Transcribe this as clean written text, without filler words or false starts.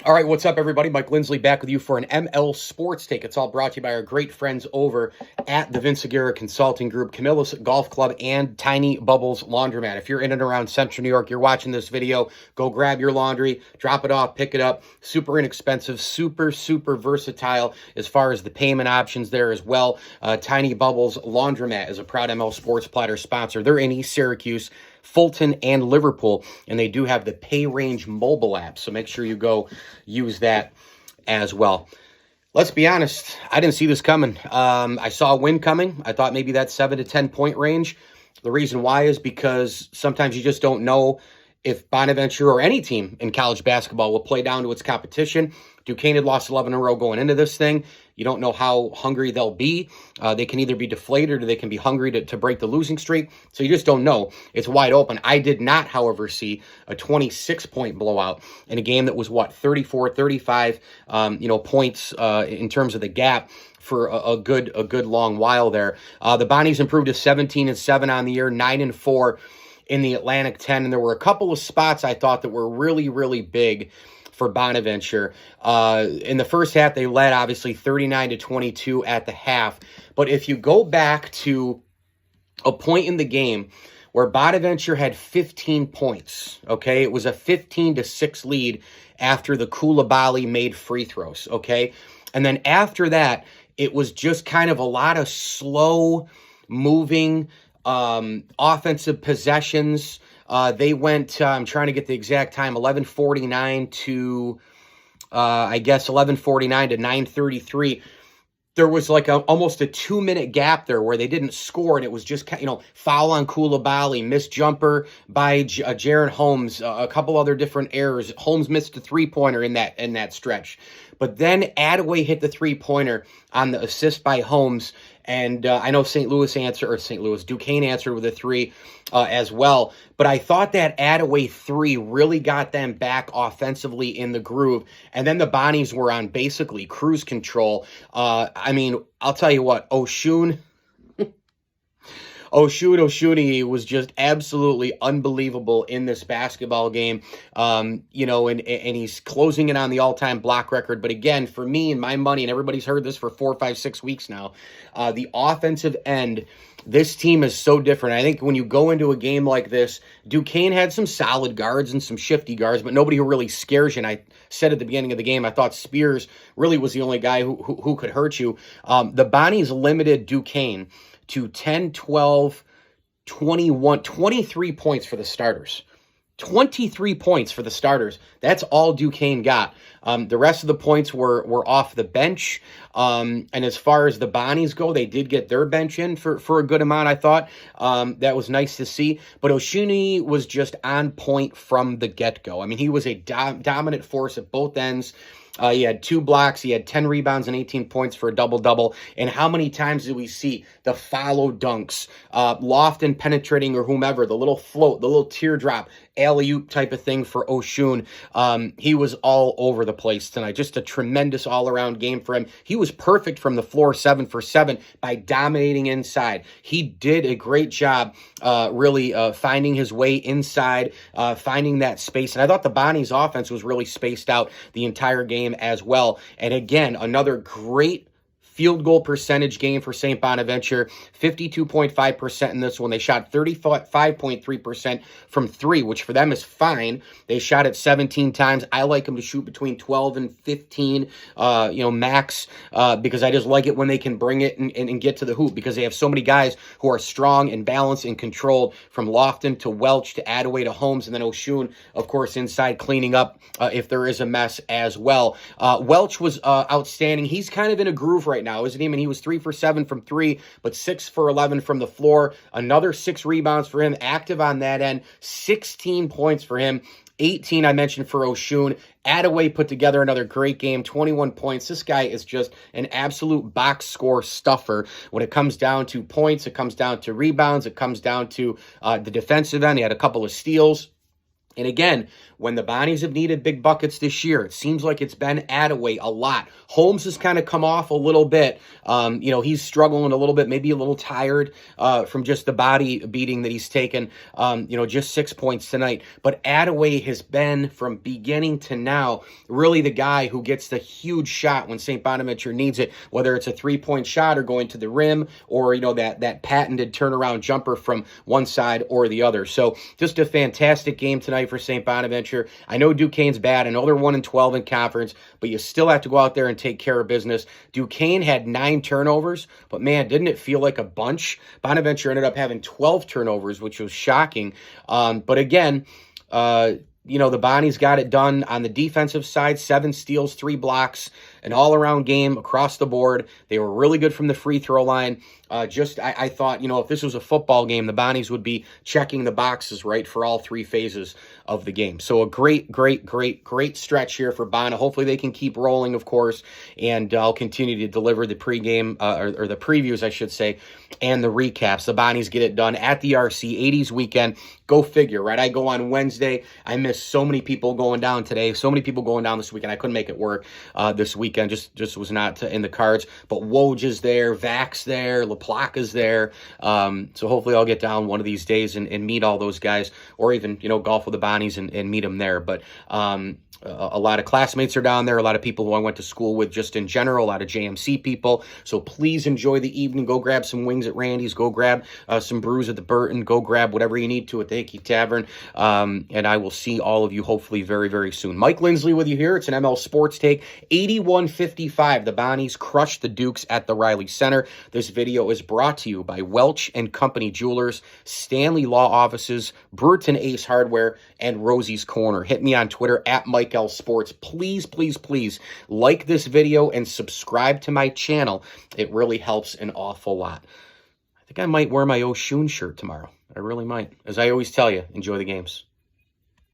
All right, what's up, everybody? Mike Lindsley back with you for an ML Sports Take. It's all brought to you by our great friends over at the Vince Aguirre Consulting Group, Camillus Golf Club, and Tiny Bubbles Laundromat. If you're in and around Central New York, you're watching this video, go grab your laundry, drop it off, pick it up. Super inexpensive, super versatile as far as the payment options there as well. Tiny Bubbles Laundromat is a proud ML Sports Platter sponsor. They're in East Syracuse, Fulton, and Liverpool, and they do have the Pay Range mobile app, so make sure you go use that as well. Let's be honest, I didn't see this coming. I saw a win coming. I thought maybe that 7 to 10 point range. The reason why is because sometimes you just don't know if Bonaventure or any team in college basketball will play down to its competition. Duquesne had lost 11 in a row going into this thing. You don't know how hungry they'll be. They can either be deflated or they can be hungry to break the losing streak. So you just don't know. It's wide open. I did not, however, see a 26-point blowout in a game that was, 34, 35, points in terms of the gap for a good long while there. The Bonnies improved to 17-7 on the year, 9-4 in the Atlantic 10. And there were a couple of spots I thought that were really big for Bonaventure. In the first half, they led, obviously, 39-22 at the half. But if you go back to a point in the game where Bonaventure had 15 points, okay? It was a 15-6 lead after the Koulibaly made free throws, okay? And then after that, it was just kind of a lot of slow-moving offensive possessions. They went, I'm trying to get the exact time, 11:49 to, 11:49 to 9:33. There was like almost a 2-minute gap there where they didn't score, and it was just, foul on Koulibaly, missed jumper by Jaron Holmes, a couple other different errors. Holmes missed a three-pointer in that stretch. But then Adaway hit the three-pointer on the assist by Holmes, and I know Duquesne answered with a three as well. But I thought that Adaway three really got them back offensively in the groove. And then the Bonnies were on basically cruise control. I'll tell you what, Osun was just absolutely unbelievable in this basketball game, and he's closing in on the all-time block record. But again, for me and my money, and everybody's heard this for 4, 5, 6 weeks now, the offensive end, this team is so different. I think when you go into a game like this, Duquesne had some solid guards and some shifty guards, but nobody who really scares you. And I said at the beginning of the game, I thought Spears really was the only guy who could hurt you. The Bonnies limited Duquesne to 10, 12, 21, 23 points for the starters. 23 points for the starters. That's all Duquesne got. The rest of the points were off the bench. And as far as the Bonnies go, they did get their bench in for a good amount, I thought. That was nice to see. But Osun was just on point from the get-go. He was a dominant force at both ends. He had 2 blocks. He had 10 rebounds and 18 points for a double-double. And how many times do we see the follow dunks, Lofton penetrating or whomever, the little float, the little teardrop, alley-oop type of thing for Osun. He was all over the place tonight. Just a tremendous all-around game for him. He was perfect from the floor, 7 for 7, by dominating inside. He did a great job really finding his way inside, finding that space. And I thought the Bonnies' offense was really spaced out the entire game as well. And again, another great field goal percentage game for St. Bonaventure, 52.5% in this one. They shot 35.3% from 3, which for them is fine. They shot it 17 times. I like them to shoot between 12 and 15, max, because I just like it when they can bring it and get to the hoop, because they have so many guys who are strong and balanced and controlled, from Lofton to Welch to Adaway to Holmes, and then Osun, of course, inside cleaning up if there is a mess as well. Welch was outstanding. He's kind of in a groove right now, isn't he? He was 3 for 7 from 3, but 6 for 11 from the floor. Another 6 rebounds for him, active on that end. 16 points for him. 18 I mentioned for Osun. Adaway put together another great game, 21 points. This guy is just an absolute box score stuffer. When it comes down to points, it comes down to rebounds, it comes down to the defensive end. He had a couple of steals. And again, when the Bonnies have needed big buckets this year, it seems like it's been Adaway a lot. Holmes has kind of come off a little bit. He's struggling a little bit, maybe a little tired from just the body beating that he's taken. Just 6 points tonight. But Adaway has been, from beginning to now, really the guy who gets the huge shot when St. Bonaventure needs it, whether it's a three-point shot or going to the rim, or, that patented turnaround jumper from one side or the other. So just a fantastic game tonight for St. Bonaventure. I know Duquesne's bad. I know they're 1-12 in conference, but you still have to go out there and take care of business. Duquesne had 9 turnovers, but man, didn't it feel like a bunch? Bonaventure ended up having 12 turnovers, which was shocking. But again, the Bonnies got it done on the defensive side, 7 steals, 3 blocks, an all-around game across the board. They were really good from the free throw line. I thought, if this was a football game, the Bonnies would be checking the boxes, right, for all 3 phases of the game. So a great stretch here for Bona. Hopefully they can keep rolling, of course, and I'll continue to deliver the pregame, or the previews, I should say, and the recaps. The Bonnies get it done at the RC 80s weekend. Go figure, right? I go on Wednesday. I missed so many people going down today, so many people going down this weekend. I couldn't make it work this weekend. Just was not in the cards. But Woj is there, Vax there, LaPlaca's there. So hopefully I'll get down one of these days and meet all those guys, or even, golf with the Bonnies and meet them there. But a lot of classmates are down there, a lot of people who I went to school with just in general, a lot of JMC people. So please enjoy the evening. Go grab some wings at Randy's. Go grab some brews at the Burton. Go grab whatever you need to at the Hickey Tavern. And I will see all of you hopefully very, very soon. Mike Lindsley with you here. It's an ML Sports Take. 81-55. The Bonnies crushed the Dukes at the Riley Center. This video is brought to you by Welch and Company Jewelers, Stanley Law Offices, Brewerton Ace Hardware, and Rosie's Corner. Hit me on Twitter at Mike L Sports. Please, please, please like this video and subscribe to my channel. It really helps an awful lot. I think I might wear my Osun shirt tomorrow. I really might. As I always tell you, enjoy the games.